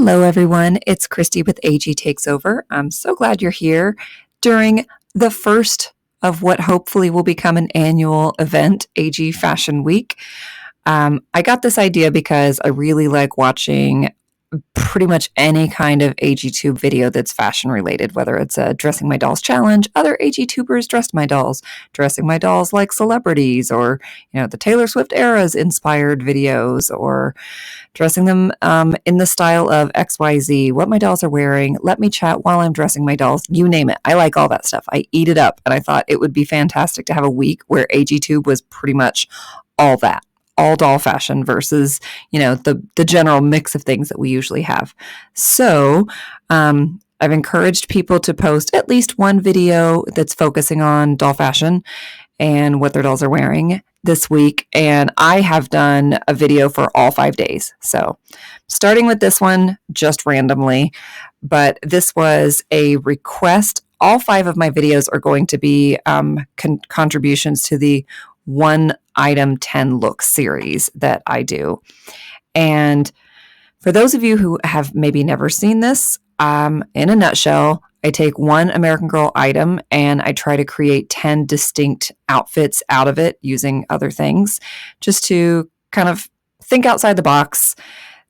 Hello, everyone. It's Christy with AG Takes Over. I'm so glad you're here during the first of what hopefully will become an annual event, AG Fashion Week. I got this idea because I really like watching pretty much any kind of AG-tube video that's fashion related, whether it's a Dressing My Dolls challenge, other AG-tubers dressed my dolls, dressing my dolls like celebrities, or the Taylor Swift Eras inspired videos, or dressing them in the style of XYZ, what my dolls are wearing, let me chat while I'm dressing my dolls, you name it. I like all that stuff. I eat it up, and I thought it would be fantastic to have a week where AG-tube was pretty much all that. All doll fashion versus, the general mix of things that we usually have. So I've encouraged people to post at least one video that's focusing on doll fashion and what their dolls are wearing this week. And I have done a video for all 5 days. So starting with this one just randomly, but this was a request. All 5 of my videos are going to be contributions to the One Item 10 Look series that I do. And for those of you who have maybe never seen this, in a nutshell, I take one American Girl item and I try to create 10 distinct outfits out of it using other things, just to kind of think outside the box,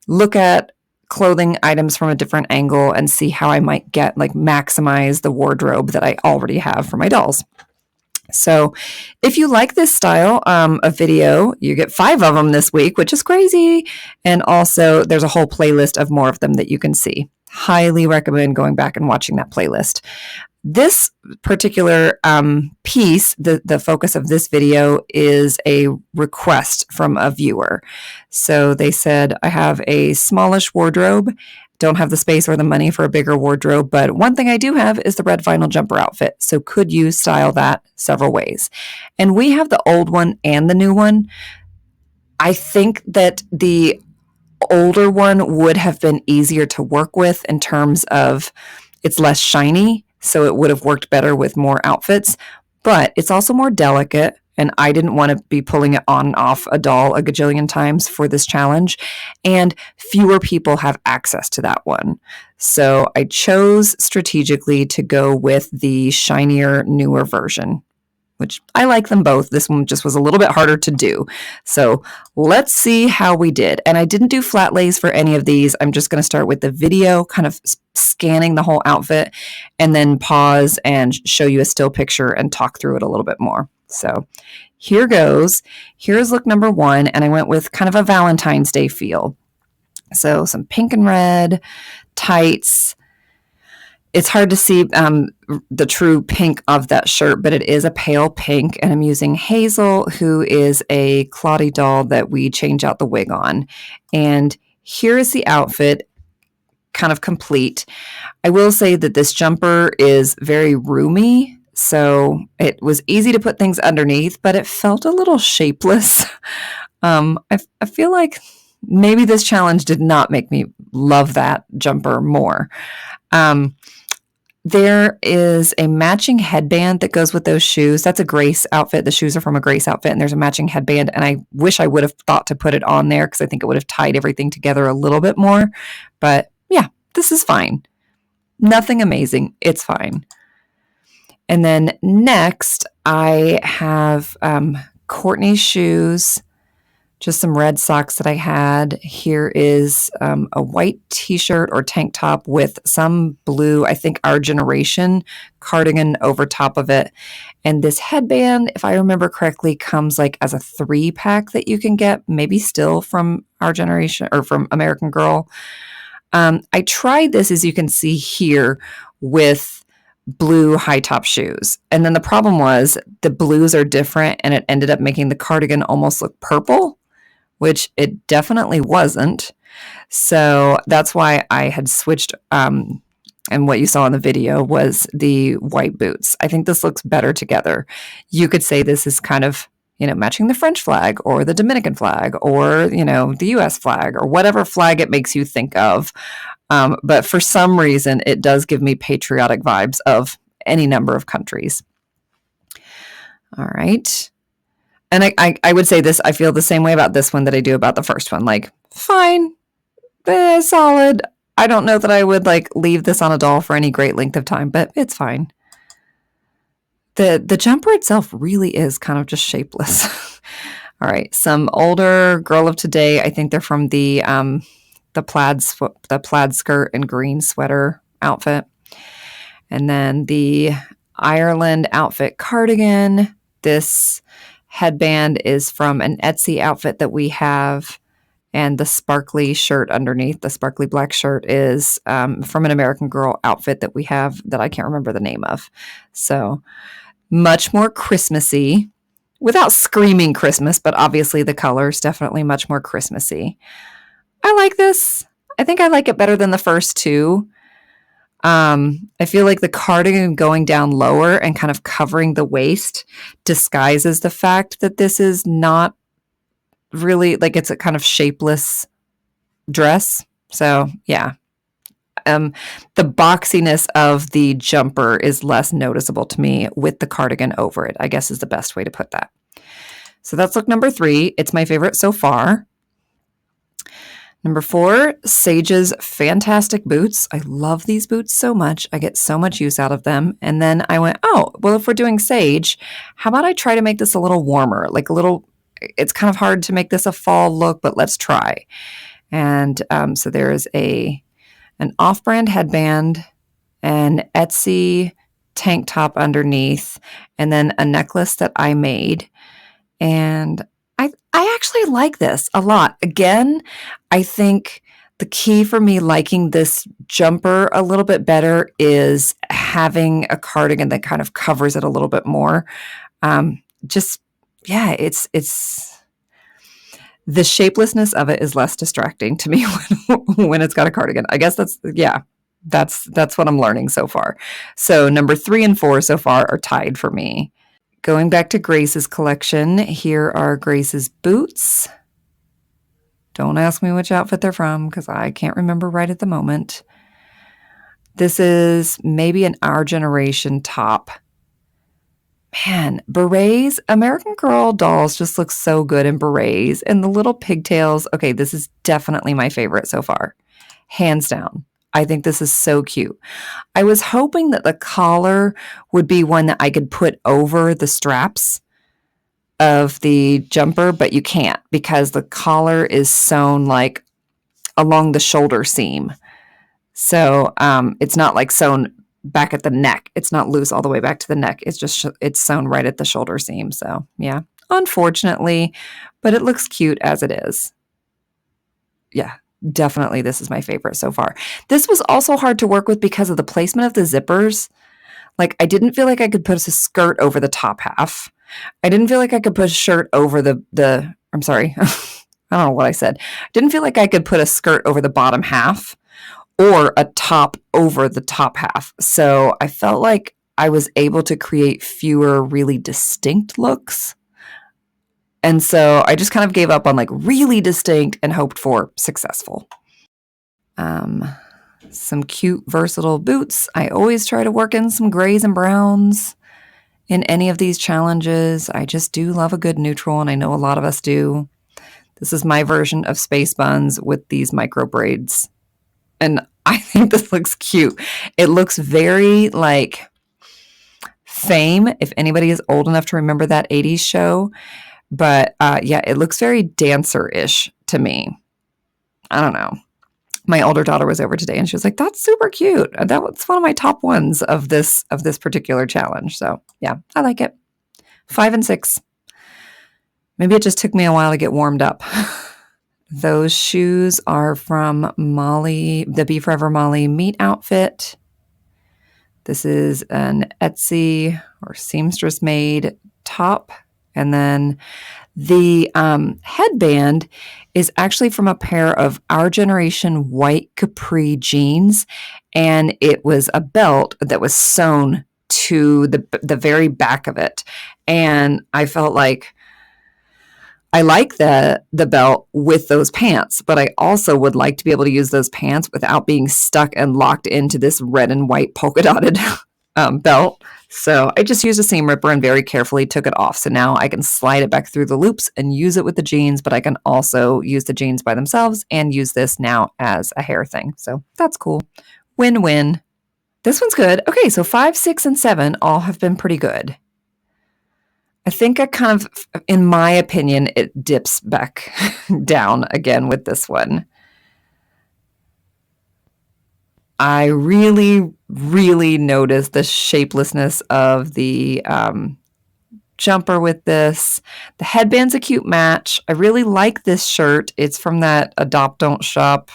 look at clothing items from a different angle and see how I might maximize the wardrobe that I already have for my dolls. So if you like this style of video, you get 5 of them this week, which is crazy. And also there's a whole playlist of more of them that you can see. Highly recommend going back and watching that playlist. This particular piece, the focus of this video is a request from a viewer. So they said, I have a smallish wardrobe, don't have the space or the money for a bigger wardrobe, but one thing I do have is the red vinyl jumper outfit. So could you style that several ways? And we have the old one and the new one. I think that the older one would have been easier to work with in terms of it's less shiny, so it would have worked better with more outfits, but it's also more delicate. And I didn't want to be pulling it on and off a doll a gajillion times for this challenge. And fewer people have access to that one. So I chose strategically to go with the shinier, newer version, which I like them both. This one just was a little bit harder to do. So let's see how we did. And I didn't do flat lays for any of these. I'm just going to start with the video, kind of scanning the whole outfit, and then pause and show you a still picture and talk through it a little bit more. So here goes. Here's look number 1, and I went with kind of a Valentine's Day feel. So some pink and red tights. It's hard to see the true pink of that shirt, but it is a pale pink, and I'm using Hazel, who is a Claudie doll that we change out the wig on. And here is the outfit, kind of complete. I will say that this jumper is very roomy, so it was easy to put things underneath, but it felt a little shapeless. I feel like maybe this challenge did not make me love that jumper more. There is a matching headband that goes with those shoes. That's a Grace outfit. The shoes are from a Grace outfit, and there's a matching headband. And I wish I would have thought to put it on there because I think it would have tied everything together a little bit more. But yeah, this is fine. Nothing amazing. It's fine. And then next, I have Courtney's shoes, just some red socks that I had. Here is a white t-shirt or tank top with some blue, I think Our Generation cardigan over top of it. And this headband, if I remember correctly, comes like as a 3-pack that you can get, maybe still from Our Generation or from American Girl. I tried this, as you can see here, with blue high top shoes. And then the problem was the blues are different, and it ended up making the cardigan almost look purple, which it definitely wasn't. So that's why I had switched, and what you saw in the video was the white boots. I think this looks better together. You could say this is kind of, matching the French flag or the Dominican flag or, the US flag or whatever flag it makes you think of. But for some reason, it does give me patriotic vibes of any number of countries. All right. And I would say this, I feel the same way about this one that I do about the first one. Like, fine, solid. I don't know that I would like leave this on a doll for any great length of time, but it's fine. The jumper itself really is kind of just shapeless. All right, some older girl of today. I think they're from the plaid skirt and green sweater outfit, and then the Ireland outfit cardigan. This headband is from an Etsy outfit that we have, and the sparkly shirt underneath, the sparkly black shirt, is from an American Girl outfit that we have that I can't remember the name of. So much more Christmassy, without screaming Christmas, but obviously the colors definitely much more Christmassy. I like this. I think I like it better than the first two. I feel like the cardigan going down lower and kind of covering the waist disguises the fact that this is not really, like, it's a kind of shapeless dress. So yeah. The boxiness of the jumper is less noticeable to me with the cardigan over it, I guess is the best way to put that. So that's look number 3. It's my favorite so far. Number 4, Sage's fantastic boots. I love these boots so much. I get so much use out of them. And then I went, oh, well, if we're doing Sage, how about I try to make this a little warmer? Like it's kind of hard to make this a fall look, but let's try. And so there is an off-brand headband, an Etsy tank top underneath, and then a necklace that I made. And I actually like this a lot. Again, I think the key for me liking this jumper a little bit better is having a cardigan that kind of covers it a little bit more. It's the shapelessness of it is less distracting to me when it's got a cardigan. I guess that's what I'm learning so far. So number 3 and 4 so far are tied for me. Going back to Grace's collection, here are Grace's boots. Don't ask me which outfit they're from because I can't remember right at the moment. This is maybe an Our Generation top. Man, berets, American Girl dolls just look so good in berets. And the little pigtails, okay, this is definitely my favorite so far. Hands down. I think this is so cute. I was hoping that the collar would be one that I could put over the straps of the jumper, but you can't because the collar is sewn like along the shoulder seam. So it's not like sewn back at the neck. It's not loose all the way back to the neck. It's sewn right at the shoulder seam. So yeah, unfortunately, but it looks cute as it is. Yeah, definitely this is my favorite so far. This was also hard to work with because of the placement of the zippers. Like I didn't feel like I could put a skirt over the top half. I didn't feel like I could put a shirt over I'm sorry. I don't know what I said. Didn't feel like I could put a skirt over the bottom half or a top over the top half. So I felt like I was able to create fewer really distinct looks. And so I just kind of gave up on like really distinct and hoped for successful. Some cute, versatile boots. I always try to work in some grays and browns in any of these challenges. I just do love a good neutral, and I know a lot of us do. This is my version of Space Buns with these micro braids. And I think this looks cute. It looks very like Fame, if anybody is old enough to remember that 80s show. But yeah, it looks very dancer-ish to me. I don't know. My older daughter was over today and she was like, that's super cute. That was one of my top ones of this particular challenge. So yeah, I like it. 5 and 6. Maybe it just took me a while to get warmed up. Those shoes are from Molly, the Be Forever Molly meat outfit. This is an Etsy or seamstress made top. And then the headband is actually from a pair of Our Generation white capri jeans. And it was a belt that was sewn to the very back of it. And I felt like I like the belt with those pants, but I also would like to be able to use those pants without being stuck and locked into this red and white polka dotted belt. So I just used a seam ripper and very carefully took it off. So now I can slide it back through the loops and use it with the jeans, but I can also use the jeans by themselves and use this now as a hair thing. So that's cool. Win-win. This one's good. Okay, so 5, 6, and 7 all have been pretty good. I think I kind of, in my opinion, it dips back down again with this one. I really, really noticed the shapelessness of the jumper with this. The headband's a cute match. I really like this shirt. It's from that Adopt Don't Shop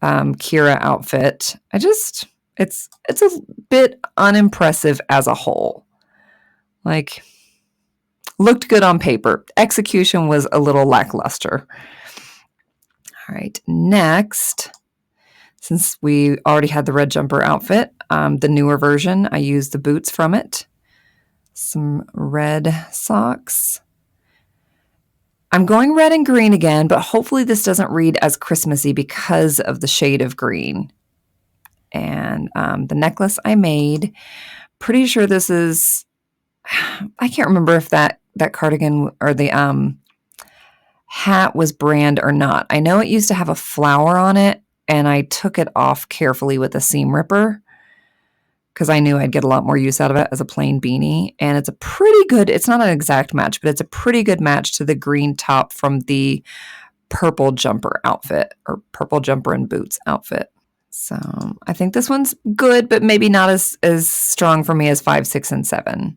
Kira outfit. It's a bit unimpressive as a whole. Like, looked good on paper. Execution was a little lackluster. All right, next, since we already had the red jumper outfit, the newer version, I used the boots from it. Some red socks. I'm going red and green again, but hopefully this doesn't read as Christmassy because of the shade of green. And the necklace I made, pretty sure this is, I can't remember if that cardigan or the hat was brand or not. I know it used to have a flower on it, and I took it off carefully with a seam ripper because I knew I'd get a lot more use out of it as a plain beanie. And it's a pretty good, it's not an exact match, but it's a pretty good match to the green top from the purple jumper outfit, or purple jumper and boots outfit. So I think this one's good, but maybe not as strong for me as 5, 6, and 7.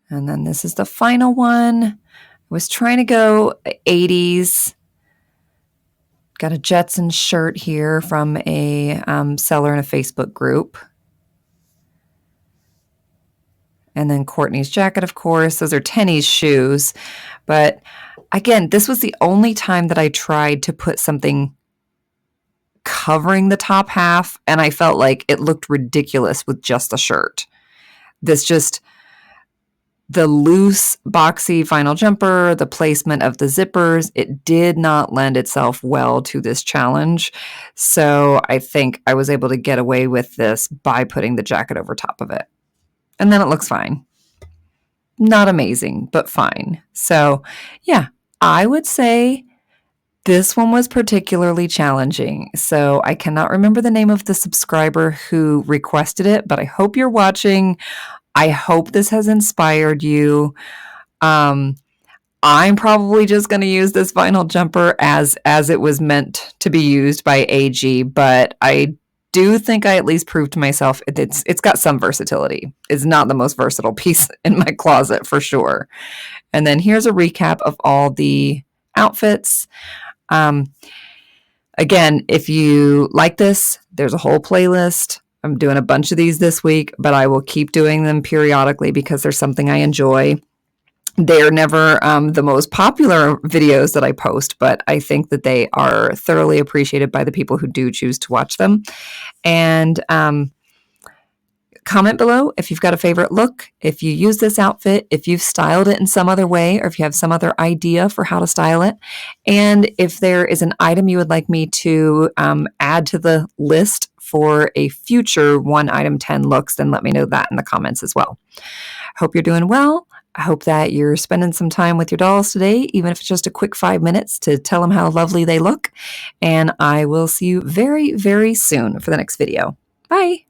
And then this is the final one. I was trying to go 80s. Got a Jetson shirt here from a seller in a Facebook group. And then Courtney's jacket, of course. Those are Tenny's shoes. But again, this was the only time that I tried to put something covering the top half, and I felt like it looked ridiculous with just a shirt. The loose, boxy final jumper, the placement of the zippers, it did not lend itself well to this challenge. So I think I was able to get away with this by putting the jacket over top of it. And then it looks fine. Not amazing, but fine. So yeah, I would say this one was particularly challenging. So I cannot remember the name of the subscriber who requested it, but I hope you're watching. I hope this has inspired you. I'm probably just going to use this vinyl jumper as it was meant to be used by AG, but I do think I at least proved to myself it's got some versatility. It's not the most versatile piece in my closet for sure. And then here's a recap of all the outfits. Again, if you like this, there's a whole playlist. I'm doing a bunch of these this week, but I will keep doing them periodically because there's something I enjoy. They're never the most popular videos that I post, but I think that they are thoroughly appreciated by the people who do choose to watch them. And comment below if you've got a favorite look, if you use this outfit, if you've styled it in some other way, or if you have some other idea for how to style it. And if there is an item you would like me to add to the list for a future 1 item 10 looks, then let me know that in the comments as well. Hope you're doing well. I hope that you're spending some time with your dolls today, even if it's just a quick 5 minutes to tell them how lovely they look. And I will see you very, very soon for the next video. Bye.